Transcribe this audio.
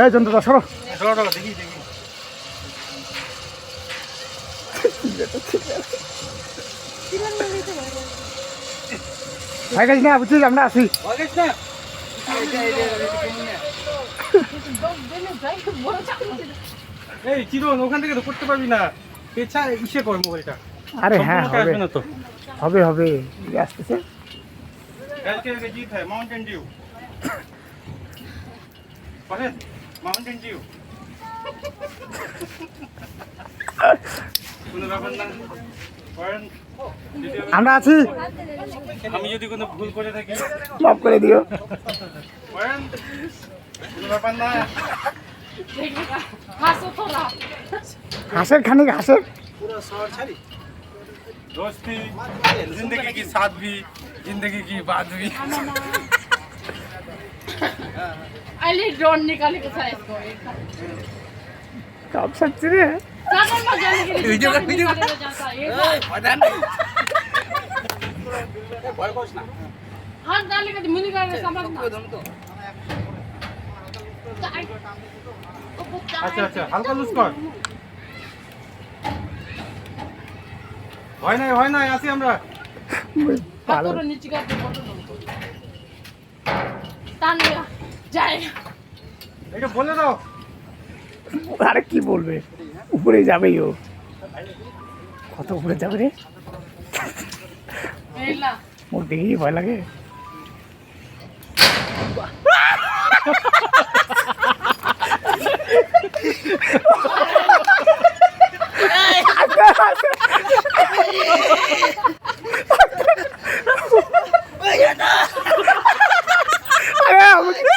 এই জন্তুটা সরো দেখি ভাই গেছি না বুঝছিস আমরা আছি এই চিরন ওখান থেকে তো করতে পারবি না পেছা ইসে কর মোবাইলটা আরে হ্যাঁ হবে না তো হবে হবে আসতেছে কালকে জিত है माउंटेन ड्यू पढ़े माउंटेन ड्यू কোনো ব্যাপার না পড়েন আমরা আছি আমি যদি কোনো ভুল করে থাকি মাফ করে দিও পড়েন কোনো ব্যাপার না হাসের খানিক হাসের पूरा शहर छाड़ी दोस्ती जिंदगी की साथ भी जिंदगी की बात भी आइले ड्रोन निकाले के साइज को कब सच्ची रे सागर में जाने के लिए वीडियो जाता है पता नहीं हाथ डालने का मुनि का समझ अच्छा अच्छा हल्का लूज कर হয় নাই আসি আমরা ভালো হাতটা নিচে কাটতে বটো টান যায় এটা বলে দাও আরে কি বলবে উপরে যাবেই ও কত উপরে যাবে রে এলা মোর দেখি ভয় লাগে আরে